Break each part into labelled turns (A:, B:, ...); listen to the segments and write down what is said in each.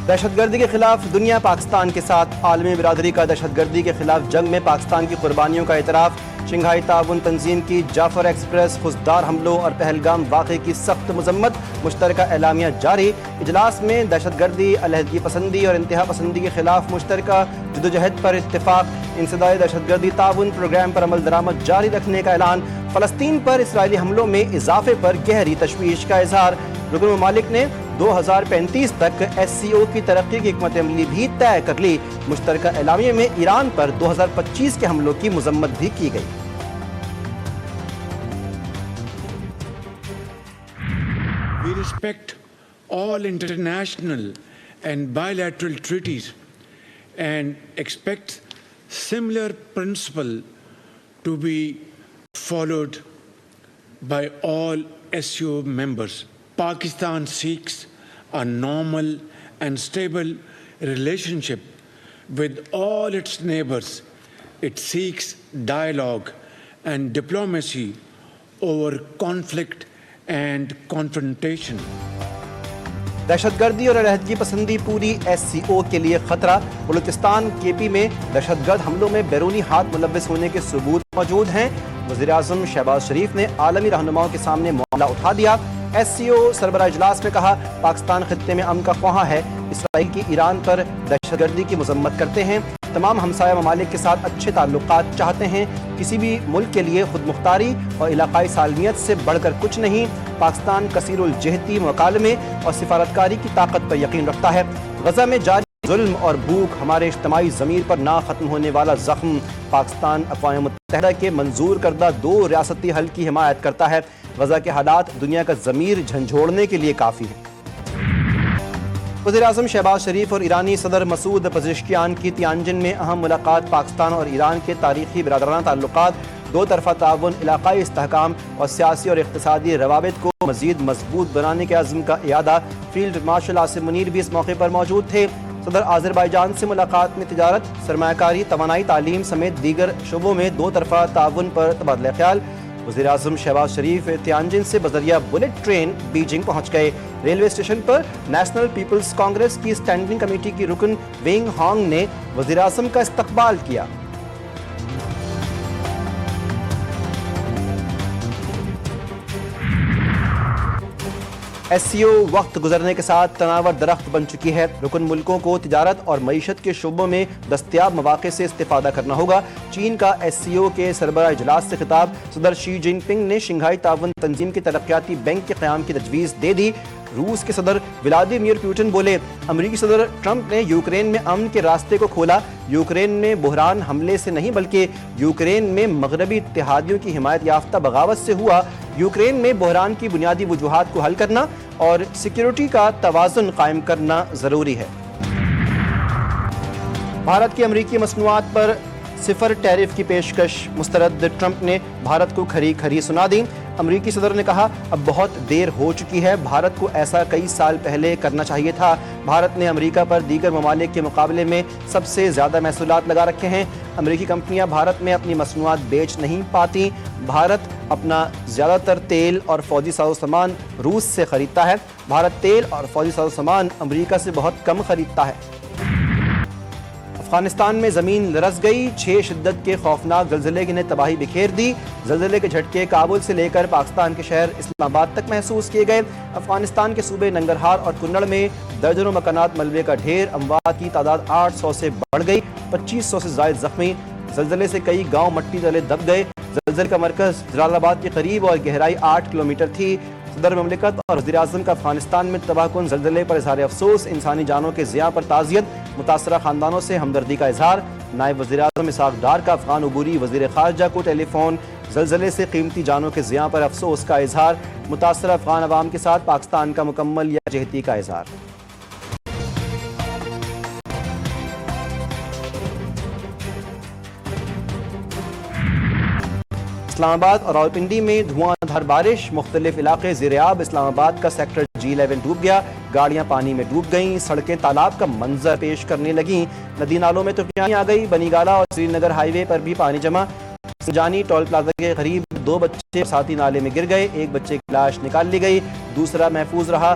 A: دہشت گردی کے خلاف دنیا پاکستان کے ساتھ، عالمی برادری کا دہشت گردی کے خلاف جنگ میں پاکستان کی قربانیوں کا اعتراف، شنگھائی تعاون تنظیم کی جعفر ایکسپریس خوددار حملوں اور پہلگام واقعے کی سخت مذمت، مشترکہ اعلامیہ جاری۔ اجلاس میں دہشت گردی، علیحدگی پسندی اور انتہا پسندی کے خلاف مشترکہ جدوجہد پر اتفاق، انسداد دہشت گردی تعاون پروگرام پر عمل درآمد جاری رکھنے کا اعلان، فلسطین پر اسرائیلی حملوں میں اضافے پر گہری تشویش کا اظہار۔ رکن ممالک نے 2035 تک ایس سی او کی ترقی کی حکمت عملی بھی طے کر لی۔ مشترکہ اعلامیے میں ایران پر 2025 کے حملوں کی مذمت بھی کی گئی۔
B: We respect all international and bilateral treaties and expect similar principle to be followed by all SCO members. Pakistan seeks a normal and stable relationship with all its neighbors. It seeks dialogue and diplomacy over conflict and confrontation.
A: دہشت گردی اور علیحدگی پسندی پوری S C او کے لیے خطرہ، بلوچستان کے پی میں دہشت گرد حملوں میں بیرونی ہاتھ ملوث ہونے کے ثبوت موجود ہیں۔ وزیر اعظم شہباز شریف نے عالمی رہنماؤں کے سامنے معاملہ اٹھا دیا۔ ایس سی او سربراہ اجلاس میں کہا، پاکستان خطے میں امن کا خواہاں ہے، اسرائیل کی ایران پر دہشت گردی کی مذمت کرتے ہیں، تمام ہمسایہ ممالک کے ساتھ اچھے تعلقات چاہتے ہیں، کسی بھی ملک کے لیے خود مختاری اور علاقائی سالمیت سے بڑھ کر کچھ نہیں۔ پاکستان کثیر الجہتی مکالمے اور سفارتکاری کی طاقت پر یقین رکھتا ہے۔ غزہ میں جاری ظلم اور بھوک ہمارے اجتماعی ضمیر پر نہ ختم ہونے والا زخم۔ پاکستان اقوام متحدہ کے منظور کردہ 2 ریاستی حل کی حمایت کرتا ہے۔ غزہ کے حالات دنیا کا ضمیر جھنجھوڑنے کے لیے کافی ہیں۔ وزیر اعظم شہباز شریف اور ایرانی صدر مسعود پزشکیان کی تیانجن میں اہم ملاقات، پاکستان اور ایران کے تاریخی برادرانہ تعلقات، 2 طرفہ تعاون، علاقائی استحکام اور سیاسی اور اقتصادی روابط کو مزید مضبوط بنانے کے عزم کا اعادہ۔ فیلڈ مارشل عاصم منیر بھی اس موقع پر موجود تھے۔ صدر آذربائیجان سے ملاقات میں تجارت، سرمایہ کاری، توانائی، تعلیم سمیت دیگر شعبوں میں 2 طرفہ تعاون پر تبادلہ خیال۔ وزیر اعظم شہباز شریف تیانجن سے بذریعہ بلٹ ٹرین بیجنگ پہنچ گئے۔ ریلوے اسٹیشن پر نیشنل پیپلز کانگریس کی اسٹینڈنگ کمیٹی کی رکن وینگ ہانگ نے وزیر اعظم کا استقبال کیا۔ ایس سی او وقت گزرنے کے ساتھ تناور درخت بن چکی ہے۔ رکن ملکوں کو تجارت اور معیشت کے شعبوں میں دستیاب مواقع سے استفادہ کرنا ہوگا۔ چین کا ایس سی او کے سربراہ اجلاس سے خطاب، صدر شی جن پنگ نے شنگھائی تعاون تنظیم کے ترقیاتی بینک کے قیام کی تجویز دے دی۔ روس کے صدر ولادیمیر پوٹن بولے، امریکی صدر ٹرمپ نے یوکرین میں امن کے راستے کو کھولا۔ یوکرین میں بحران حملے سے نہیں بلکہ یوکرین میں مغربی اتحادیوں کی حمایت یافتہ بغاوت سے ہوا۔ یوکرین میں بحران کی بنیادی وجوہات کو حل کرنا اور سیکیورٹی کا توازن قائم کرنا ضروری ہے۔ بھارت کی امریکی مصنوعات پر 0 ٹیرف کی پیشکش، مسترد ٹرمپ نے بھارت کو کھری سنا دی۔ امریکی صدر نے کہا، اب بہت دیر ہو چکی ہے، بھارت کو ایسا کئی سال پہلے کرنا چاہیے تھا۔ بھارت نے امریکہ پر دیگر ممالک کے مقابلے میں سب سے زیادہ محصولات لگا رکھے ہیں۔ امریکی کمپنیاں بھارت میں اپنی مصنوعات بیچ نہیں پاتی۔ بھارت اپنا زیادہ تر تیل اور فوجی ساز و سامان روس سے خریدتا ہے۔ بھارت تیل اور فوجی ساز و سامان امریکہ سے بہت کم خریدتا ہے۔ افغانستان میں زمین لرز گئی، 6 شدت کے خوفناک زلزلے نے تباہی بکھیر دی۔ زلزلے کے جھٹکے کابل سے لے کر پاکستان کے شہر اسلام آباد تک محسوس کیے گئے۔ افغانستان کے صوبے ننگرہار اور کنڑ میں درجنوں مکانات ملبے کا ڈھیر، اموات کی تعداد 800 سے بڑھ گئی، 2500 سے زائد زخمی۔ زلزلے سے کئی گاؤں مٹی تلے دب گئے۔ زلزلے کا مرکز جلال آباد کے قریب اور گہرائی 8 کلومیٹر تھی۔ صدر مملکت اور وزیر اعظم کا افغانستان میں تباہ کن زلزلے پر اظہار افسوس، انسانی جانوں کے ضیاع پر تعزیت، متاثرہ خاندانوں سے ہمدردی کا اظہار۔ نائب وزیر اعظم اسحاق ڈار کا افغان عبوری وزیر خارجہ کو ٹیلی فون، زلزلے سے قیمتی جانوں کے ضیاع پر افسوس کا اظہار، متاثرہ افغان عوام کے ساتھ پاکستان کا مکمل یکجہتی کا اظہار۔ اسلام آباد اور راولپنڈی میں دھواں دھار بارش، مختلف علاقے زیرآب۔ اسلام آباد کا سیکٹر G11 ڈوب گیا، گاڑیاں پانی میں ڈوب گئیں، سڑکیں تالاب کا منظر پیش کرنے لگیں، ندی نالوں میں طوفان آ گئی۔ بنی گالہ اور سری نگر ہائی وے پر بھی پانی جمع۔ جانی ٹول پلازا کے قریب 2 بچے ساتھی نالے میں گر گئے، ایک بچے کی لاش نکال لی گئی، دوسرا محفوظ رہا۔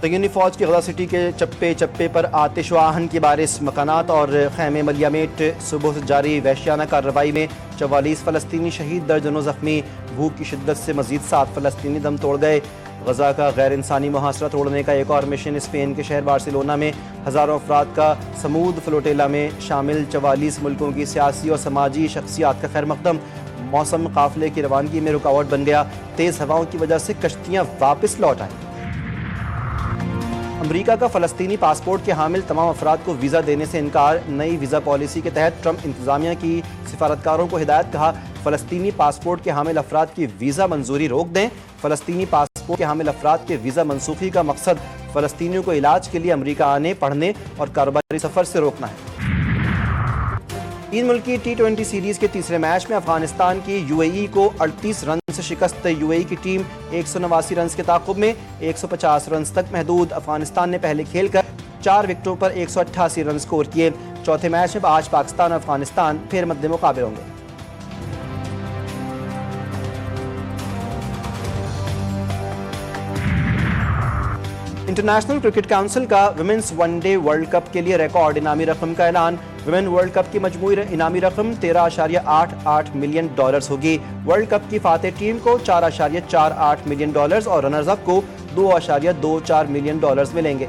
A: قیونی فوج کی غزہ سٹی کے چپے چپے پر آتش و آہن کی بارش، مکانات اور خیمے ملیامیٹ۔ صبح سے جاری وحشیانہ کارروائی میں 44 فلسطینی شہید، درجنوں زخمی۔ بھوک کی شدت سے مزید 7 فلسطینی دم توڑ گئے۔ غزہ کا غیر انسانی محاصرہ توڑنے کا ایک اور مشن۔ اسپین کے شہر بارسلونا میں ہزاروں افراد کا سمود فلوٹیلا میں شامل، 44 ملکوں کی سیاسی اور سماجی شخصیات کا خیر مقدم۔ موسم قافلے کی روانگی میں رکاوٹ بن گیا، تیز ہواؤں کی وجہ سے کشتیاں واپس لوٹ آئیں۔ امریکہ کا فلسطینی پاسپورٹ کے حامل تمام افراد کو ویزا دینے سے انکار۔ نئی ویزا پالیسی کے تحت ٹرمپ انتظامیہ کی سفارتکاروں کو ہدایت، کہا فلسطینی پاسپورٹ کے حامل افراد کی ویزا منظوری روک دیں۔ فلسطینی پاسپورٹ کے حامل افراد کے ویزا منسوخی کا مقصد فلسطینیوں کو علاج کے لیے امریکہ آنے، پڑھنے اور کاروباری سفر سے روکنا ہے۔ 3 ملکی T20 سیریز کے تیسرے میچ میں افغانستان کی UAE کو 38 رن سے شکست۔ UAE کی ٹیم 189 رنز کے تعاقب میں 150 رنز تک محدود۔ افغانستان نے پہلے کھیل کر 4 وکٹوں پر 188 رن سکور کیے۔ چوتھے میچ میں آج پاکستان اور افغانستان پھر مد مقابل ہوں گے۔ انٹرنیشنل کرکٹ کونسل کا women's one day world cup کے لیے ریکارڈ انعامی رقم کا اعلان۔ ویمن ورلڈ کپ کی مجموعی انعامی رقم $13.88 ملین ہوگی۔ ورلڈ کپ کی فاتح ٹیم کو $4.48 ملین اور رنرز اپ کو $2.24 ملین ملیں گے۔